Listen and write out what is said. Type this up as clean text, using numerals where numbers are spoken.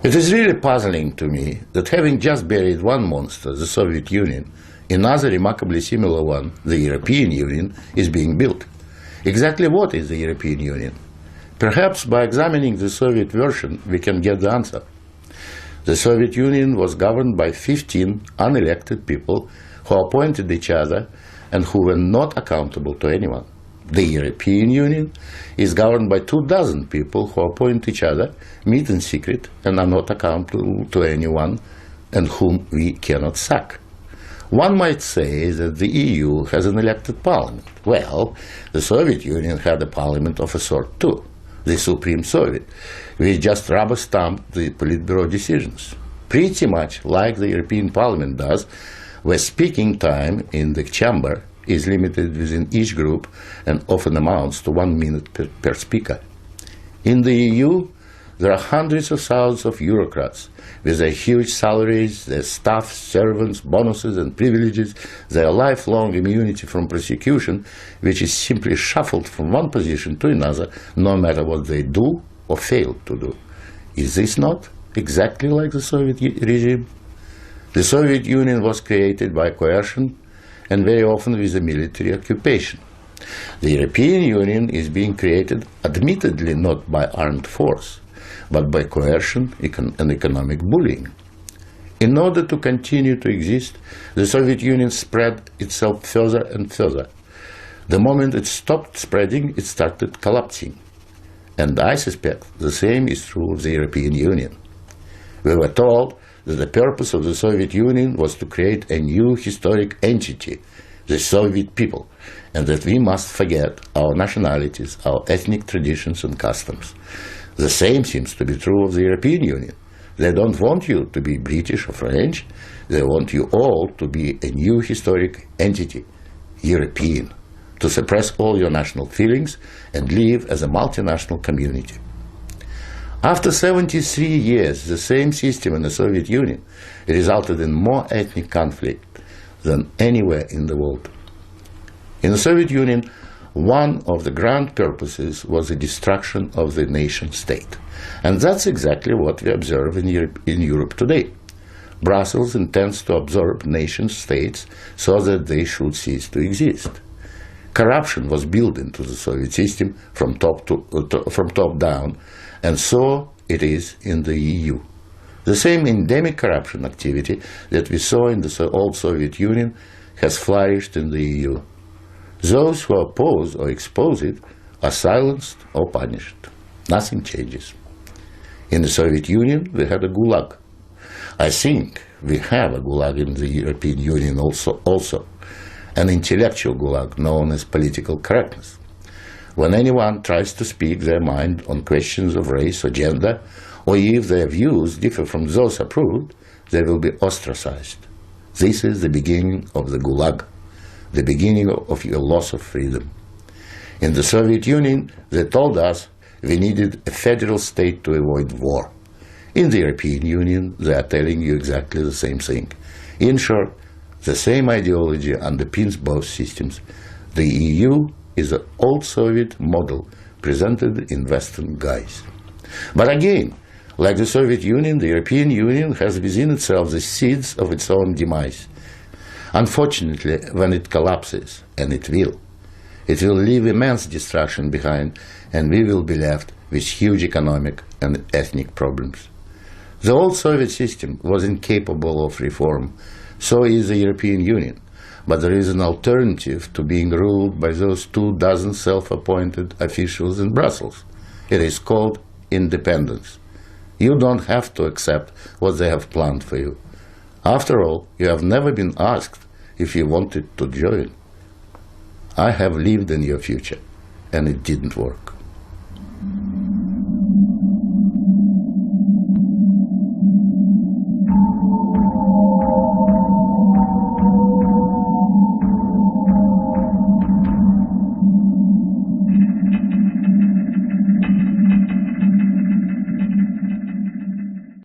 It is really puzzling to me that having just buried one monster, the Soviet Union, another remarkably similar one, the European Union, is being built. Exactly what is the European Union? Perhaps by examining the Soviet version we can get the answer. The Soviet Union was governed by 15 unelected people who appointed each other and who were not accountable to anyone. The European Union is governed by 24 people who appoint each other, meet in secret, and are not accountable to anyone, and whom we cannot sack. One might say that the EU has an elected parliament. Well, the Soviet Union had a parliament of a sort too, the Supreme Soviet, which just rubber-stamped the Politburo decisions. Pretty much like the European Parliament does, where speaking time in the chamber is limited within each group and often amounts to 1 minute per speaker. In the EU, there are hundreds of thousands of bureaucrats with their huge salaries, their staff, servants, bonuses and privileges, their lifelong immunity from prosecution, which is simply shuffled from one position to another, no matter what they do or fail to do. Is this not exactly like the Soviet regime? The Soviet Union was created by coercion and very often with a military occupation. The European Union is being created admittedly not by armed force, but by coercion and economic bullying. In order to continue to exist, the Soviet Union spread itself further and further. The moment it stopped spreading, it started collapsing. And I suspect the same is true of the European Union. We were told that the purpose of the Soviet Union was to create a new historic entity, the Soviet people, and that we must forget our nationalities, our ethnic traditions and customs. The same seems to be true of the European Union. They don't want you to be British or French, they want you all to be a new historic entity, European, to suppress all your national feelings and live as a multinational community. After 73 years, the same system in the Soviet Union resulted in more ethnic conflict than anywhere in the world. In the Soviet Union, one of the grand purposes was the destruction of the nation-state. And that's exactly what we observe in Europe today. Brussels intends to absorb nation-states so that they should cease to exist. Corruption was built into the Soviet system from top down, and so it is in the EU. The same endemic corruption activity that we saw in the old Soviet Union has flourished in the EU. Those who oppose or expose it are silenced or punished. Nothing changes. In the Soviet Union, we had a gulag. I think we have a gulag in the European Union also, an intellectual gulag known as political correctness. When anyone tries to speak their mind on questions of race or gender, or if their views differ from those approved, they will be ostracized. This is the beginning of the gulag, the beginning of your loss of freedom. In the Soviet Union, they told us we needed a federal state to avoid war. In the European Union, they are telling you exactly the same thing. In short, the same ideology underpins both systems. The EU is an old Soviet model presented in Western guise. But again, like the Soviet Union, the European Union has within itself the seeds of its own demise. Unfortunately, when it collapses, and it will leave immense destruction behind, and we will be left with huge economic and ethnic problems. The old Soviet system was incapable of reform, so is the European Union. But there is an alternative to being ruled by those 24 self-appointed officials in Brussels. It is called independence. You don't have to accept what they have planned for you. After all, you have never been asked if you wanted to join. I have lived in your future, and it didn't work.